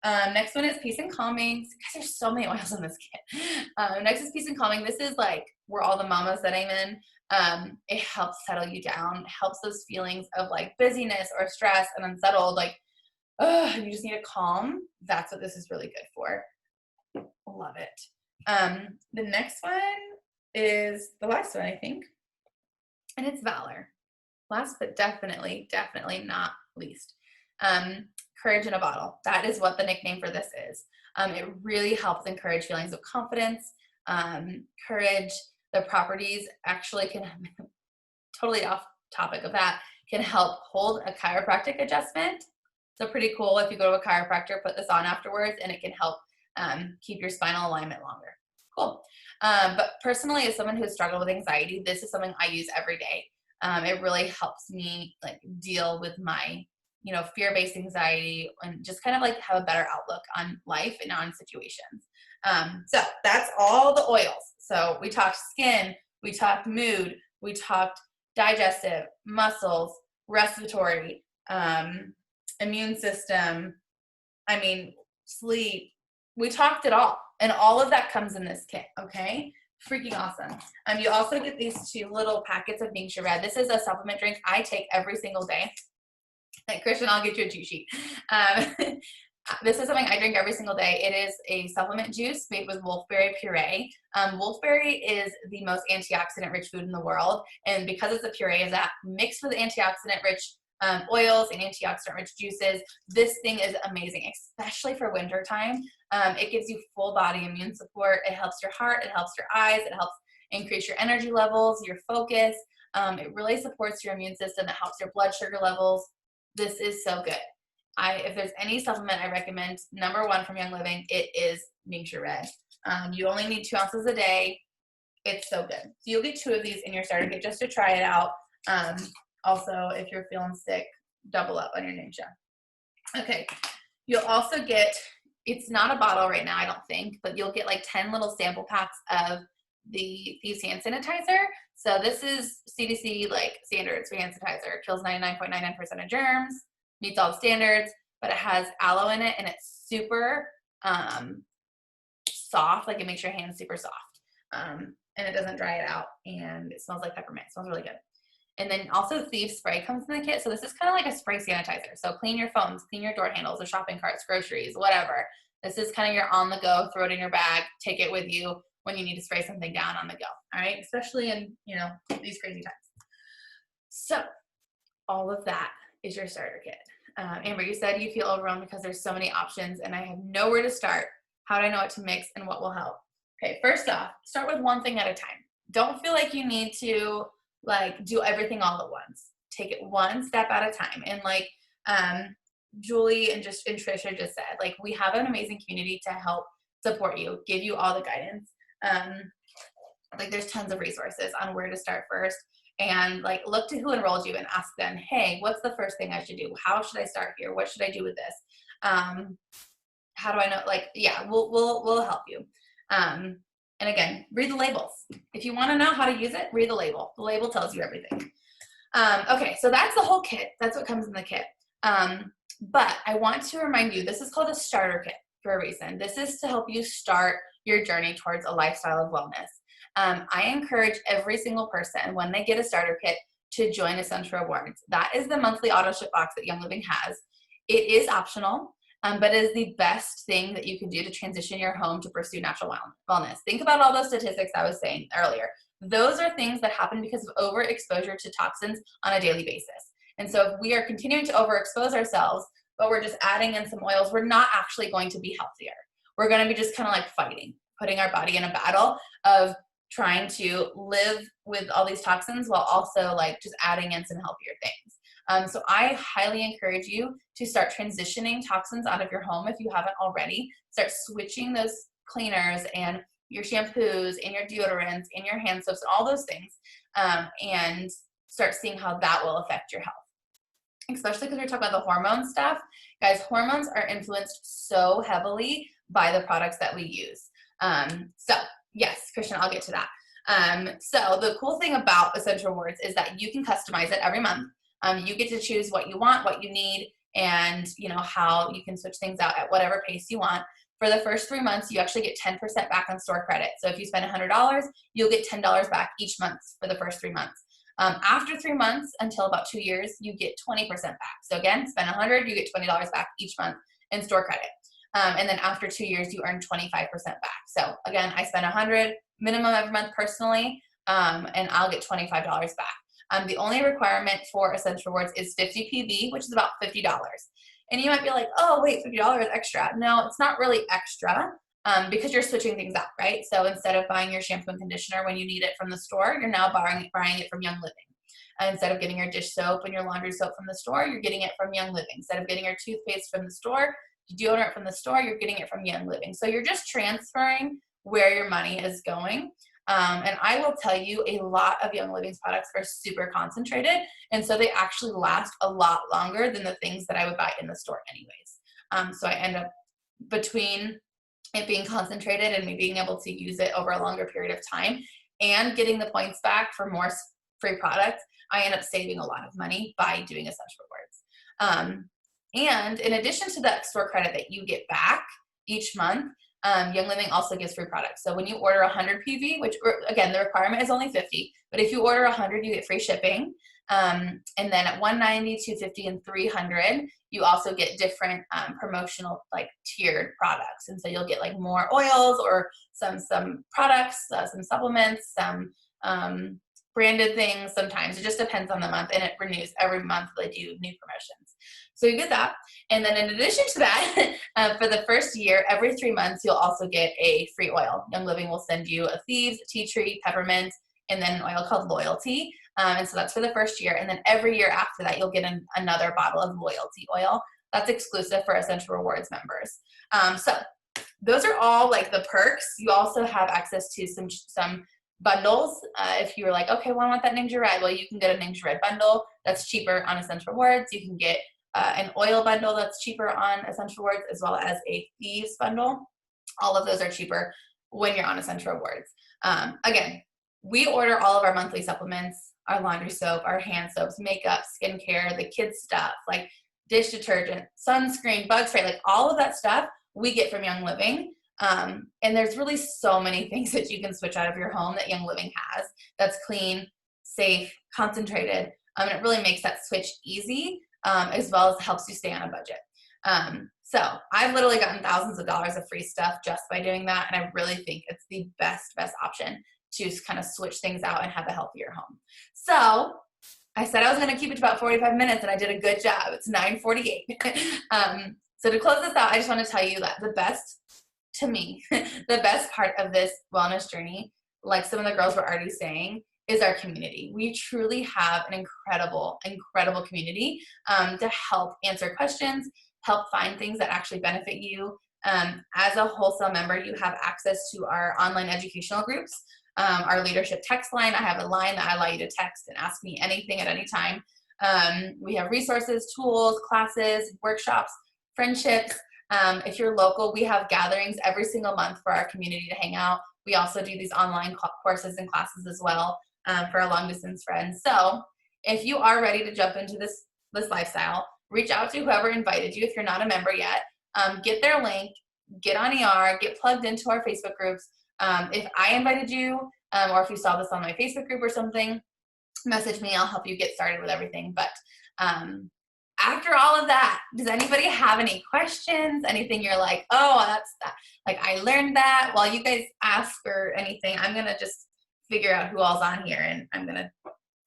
Next one is Peace and Calming. Guys, there's so many oils in this kit. Next is Peace and Calming. This is like where all the mamas that I'm in, it helps settle you down, helps those feelings of like busyness or stress and unsettled, like, and you just need a calm. That's what this is really good for. Love it. The next one is the last one, I think, and it's Valor. Last but definitely not least. Courage in a Bottle. That is what the nickname for this is. It really helps encourage feelings of confidence, courage. The properties actually can, totally off topic of that, can help hold a chiropractic adjustment. So pretty cool if you go to a chiropractor, put this on afterwards, and it can help keep your spinal alignment longer. Cool. But personally, as someone who has struggled with anxiety, this is something I use every day. It really helps me like deal with my, fear-based anxiety and just kind of like have a better outlook on life and on situations. So that's all the oils. So we talked skin, we talked mood, we talked digestive, muscles, respiratory, immune system, sleep. We talked it all. And all of that comes in this kit, okay? Freaking awesome. You also get these 2 little packets of Ningxia Red. This is a supplement drink I take every single day. And Christian, I'll get you a cheat sheet. This is something I drink every single day. It is a supplement juice made with wolfberry puree. Wolfberry is the most antioxidant-rich food in the world. And because it's a puree, is that mixed with antioxidant-rich oils and antioxidant-rich juices, this thing is amazing, especially for winter time. It gives you full body immune support. It helps your heart. It helps your eyes. It helps increase your energy levels, your focus. It really supports your immune system. It helps your blood sugar levels. This is so good. If there's any supplement I recommend, number 1 from Young Living, it is Ningxia Red. You only need 2 ounces a day. It's so good. So you'll get 2 of these in your starter kit just to try it out. Also, if you're feeling sick, double up on your Ningxia. Okay, you'll also get, it's not a bottle right now, I don't think, but you'll get like 10 little sample packs of the Thieves hand sanitizer. So this is CDC like standards for hand sanitizer. It kills 99.99% of germs, meets all the standards, but it has aloe in it, and it's super soft. Like it makes your hands super soft, and it doesn't dry it out, and it smells like peppermint. It smells really good. And then also Thieves spray comes in the kit. So this is kind of like a spray sanitizer. So clean your phones, clean your door handles, or shopping carts, groceries, whatever. This is kind of your on the go, throw it in your bag, take it with you when you need to spray something down on the go. All right. Especially in, these crazy times. So all of that is your starter kit. Amber, you said you feel overwhelmed because there's so many options and I have nowhere to start. How do I know what to mix and what will help? Okay. First off, start with one thing at a time. Don't feel like you need to do everything all at once. Take it one step at a time. And Julie and Trisha just said, we have an amazing community to help support you, give you all the guidance. There's tons of resources on where to start first, and look to who enrolled you and ask them, hey, what's the first thing I should do? How should I start here? What should I do with this? How do I know? We'll help you. And again, read the labels. If you want to know how to use it, read the label. The label tells you everything. Okay, so that's the whole kit. That's what comes in the kit. But I want to remind you, this is called a starter kit for a reason. This is to help you start your journey towards a lifestyle of wellness. I encourage every single person when they get a starter kit to join Essential Rewards. That is the monthly auto ship box that Young Living has. It is optional. But it is the best thing that you can do to transition your home to pursue natural wellness. Think about all those statistics I was saying earlier. Those are things that happen because of overexposure to toxins on a daily basis. And so if we are continuing to overexpose ourselves, but we're just adding in some oils, we're not actually going to be healthier. We're going to be just kind of fighting, putting our body in a battle of trying to live with all these toxins while also just adding in some healthier things. So I highly encourage you to start transitioning toxins out of your home if you haven't already. Start switching those cleaners and your shampoos and your deodorants and your hand soaps and all those things, and start seeing how that will affect your health. Especially because we're talking about the hormone stuff. Guys, hormones are influenced so heavily by the products that we use. So yes, Christian, I'll get to that. So the cool thing about Essential Rewards is that you can customize it every month. You get to choose what you want, what you need, and how you can switch things out at whatever pace you want. For the first 3 months, you actually get 10% back on store credit. So if you spend $100, you'll get $10 back each month for the first 3 months. After 3 months, until about 2 years, you get 20% back. So again, spend $100, you get $20 back each month in store credit. And then after 2 years, you earn 25% back. So again, I spend $100 minimum every month personally, and I'll get $25 back. The only requirement for Essential Rewards is 50 PV, which is about $50. And you might be like, oh, wait, $50 extra. No, it's not really extra because you're switching things up, right? So instead of buying your shampoo and conditioner when you need it from the store, you're now buying it from Young Living. Instead of getting your dish soap and your laundry soap from the store, you're getting it from Young Living. Instead of getting your toothpaste from the store, deodorant from the store, you're getting it from Young Living. So you're just transferring where your money is going. And I will tell you, a lot of Young Living's products are super concentrated, and so they actually last a lot longer than the things that I would buy in the store anyways. So I end up, between it being concentrated and me being able to use it over a longer period of time and getting the points back for more free products, I end up saving a lot of money by doing Essential Rewards. And in addition to the store credit that you get back each month, Young Living also gives free products. So when you order 100 PV, which again, the requirement is only 50, but if you order 100, you get free shipping. And then at 190, 250, and 300, you also get different promotional like tiered products. And so you'll get like more oils or some products, some supplements, some branded things sometimes. It just depends on the month, and it renews every month. They do new promotions. So you get that. And then in addition to that, for the first year, every 3 months, you'll also get a free oil. Young Living will send you a Thieves, tea tree, peppermint, and then an oil called Loyalty. And so that's for the first year. And then every year after that, you'll get another bottle of Loyalty oil. That's exclusive for Essential Rewards members. So those are all like the perks. You also have access to some bundles. If you were like, okay, well, I want that Ninja Red. Well, you can get a Ninja Red bundle that's cheaper on Essential Rewards. You can get an oil bundle that's cheaper on Essential Rewards, as well as a Thieves bundle. All of those are cheaper when you're on Essential Rewards. Again, we order all of our monthly supplements, our laundry soap, our hand soaps, makeup, skincare, the kids stuff, like dish detergent, sunscreen, bug spray, like all of that stuff we get from Young Living. And there's really so many things that you can switch out of your home that Young Living has that's clean, safe, concentrated. And it really makes that switch easy, as well as helps you stay on a budget. So I've literally gotten thousands of dollars of free stuff just by doing that. And I really think it's the best option to kind of switch things out and have a healthier home. So I said I was going to keep it to about 45 minutes, and I did a good job. It's 9:48. So to close this out, I just want to tell you that the best, to me, the best part of this wellness journey, like some of the girls were already saying, is our community. We truly have an incredible community to help answer questions, help find things that actually benefit you. As a wholesale member, you have access to our online educational groups, our leadership text line. I have a line that I allow you to text and ask me anything at any time. We have resources, tools, classes, workshops, friendships. If you're local, we have gatherings every single month for our community to hang out. We also do these online courses and classes as well for our long distance friends. So if you are ready to jump into this lifestyle, reach out to whoever invited you. If you're not a member yet, get their link, get on ER, get plugged into our Facebook groups. If I invited you, or if you saw this on my Facebook group or something, message me. I'll help you get started with everything. But after all of that, does anybody have any questions? Anything you're like, oh, that's that. Like, I learned that. While you guys ask or anything, I'm going to just figure out who all's on here, and I'm going to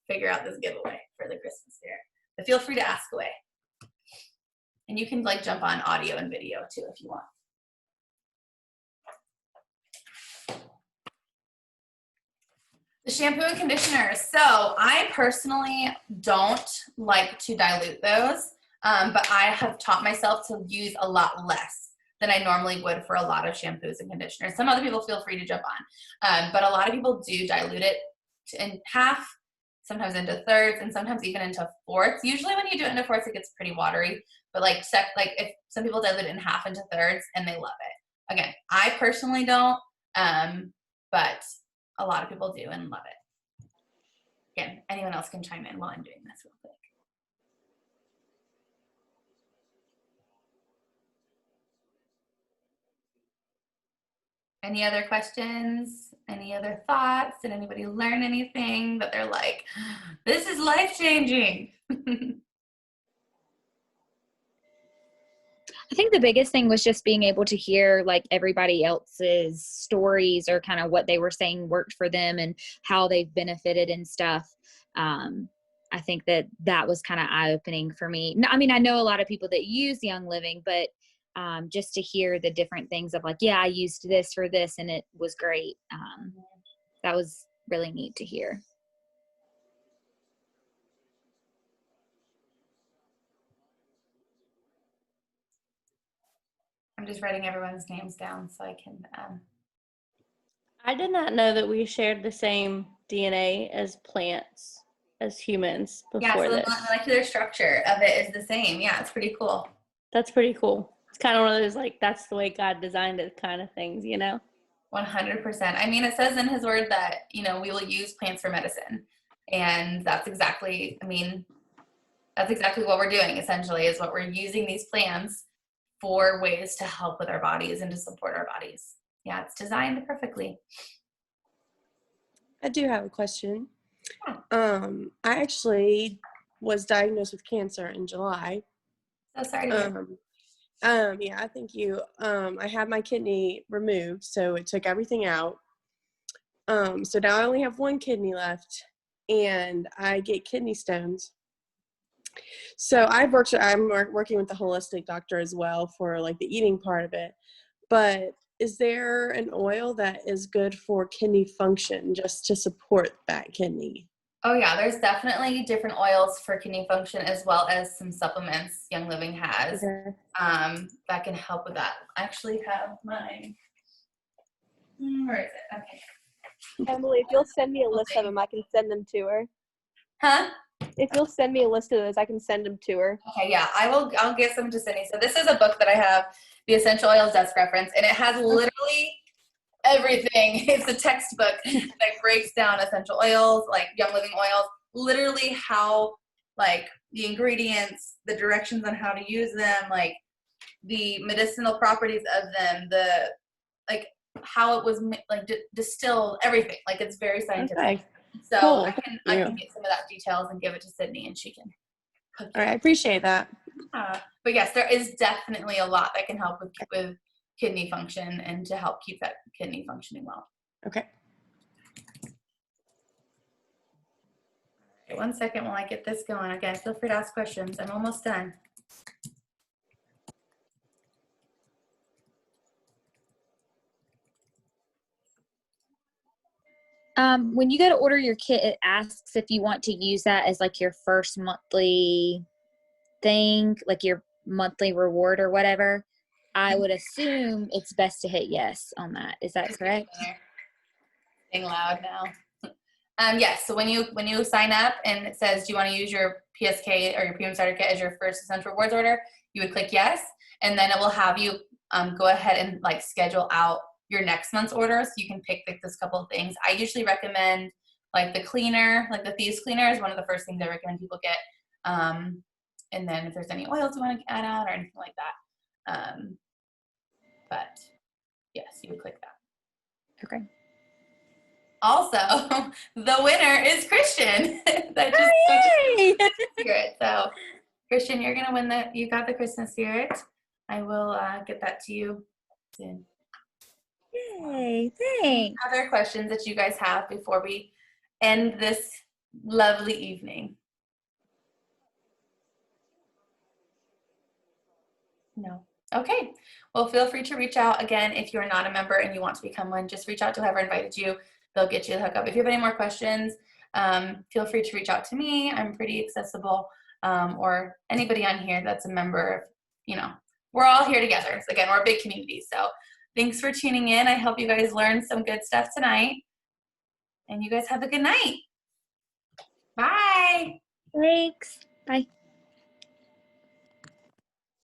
figure out this giveaway for the Christmas spirit. But feel free to ask away. And you can like jump on audio and video too if you want. The shampoo and conditioner. So I personally don't like to dilute those, but I have taught myself to use a lot less than I normally would for a lot of shampoos and conditioners. Some other people feel free to jump on, but a lot of people do dilute it in half, sometimes into thirds, and sometimes even into fourths. Usually when you do it into fourths, it gets pretty watery, but like if some people dilute it in half into thirds and they love it. Again, I personally don't, but a lot of people do and love it. Again, anyone else can chime in while I'm doing this real quick. Any other questions? Any other thoughts? Did anybody learn anything that they're like, this is life-changing? I think the biggest thing was just being able to hear like everybody else's stories or kind of what they were saying worked for them and how they've benefited and stuff. I I think that was kind of eye-opening for me. I mean, I know a lot of people that use Young Living, but just to hear the different things of like, yeah, I used this for this and it was great. That was really neat to hear. I'm just writing everyone's names down so I can. I did not know that we shared the same DNA as plants, as humans Yeah, before so the this. molecular structure of it is the same. Yeah, it's pretty cool. That's pretty cool. It's kind of one of those like, that's the way God designed it kind of things, you know? 100%. I mean, it says in his word that, you know, we will use plants for medicine. And that's exactly, I mean, that's exactly what we're doing essentially, is what we're using these plants for ways to help with our bodies and to support our bodies. Yeah, it's designed perfectly. I do have a question. Yeah. I actually was diagnosed with cancer in July. So sorry to hear. Yeah, thank you. I had my kidney removed, so it took everything out. So now I only have one kidney left, and I get kidney stones. So I'm working with the holistic doctor as well for like the eating part of it. But is there an oil that is good for kidney function just to support that kidney? Oh yeah, there's definitely different oils for kidney function as well as some supplements Young Living has Okay. that can help with that. I actually have mine. Where is it? Okay. Emily, if you'll send me a list of them, I can send them to her. Huh? If you'll send me a list of those, I can send them to her. Okay, yeah, I'll get some to Sydney. So this is a book that I have, the Essential Oils Desk Reference, and it has literally everything. It's a textbook that breaks down essential oils, like Young Living oils, literally how, like, the ingredients, the directions on how to use them, like the medicinal properties of them, the, like, how it was like distilled, everything. Like, it's very scientific. Okay. So Cool. I can get some of that details and give it to Sydney, and she can hook you All right, I appreciate that. but yes, there is definitely a lot that can help with kidney function and to help keep that kidney functioning well. Okay. Okay, 1 second while I get this going. Again, feel free to ask questions. I'm almost done. When you go to order your kit, it asks if you want to use that as like your first monthly thing, like your monthly reward or whatever. I would assume it's best to hit yes on that. Is that correct? Being loud now. Yes. So when you sign up and it says, do you want to use your PSK or your Premium Starter Kit as your first Essential Rewards order, you would click yes, and then it will have you go ahead and like schedule out your next month's order, so you can pick this couple of things. I usually recommend like the cleaner, like the Thieves Cleaner is one of the first things I recommend people get. And then if there's any oils you want to add on or anything like that. But yes, you would click that. Okay. Also, the winner is Christian. That just spirit. So Christian, you're gonna win that. You got the Christmas spirit. I will get that to you soon. Yay, thanks. Other questions that you guys have before we end this lovely evening? No. Okay. Well, feel free to reach out again if you're not a member and you want to become one. Just reach out to whoever invited you. They'll get you the hookup. If you have any more questions, feel free to reach out to me. I'm pretty accessible, or anybody on here that's a member. You know, we're all here together. So again, we're a big community. So thanks for tuning in. I hope you guys learned some good stuff tonight. And you guys have a good night. Bye. Thanks. Bye.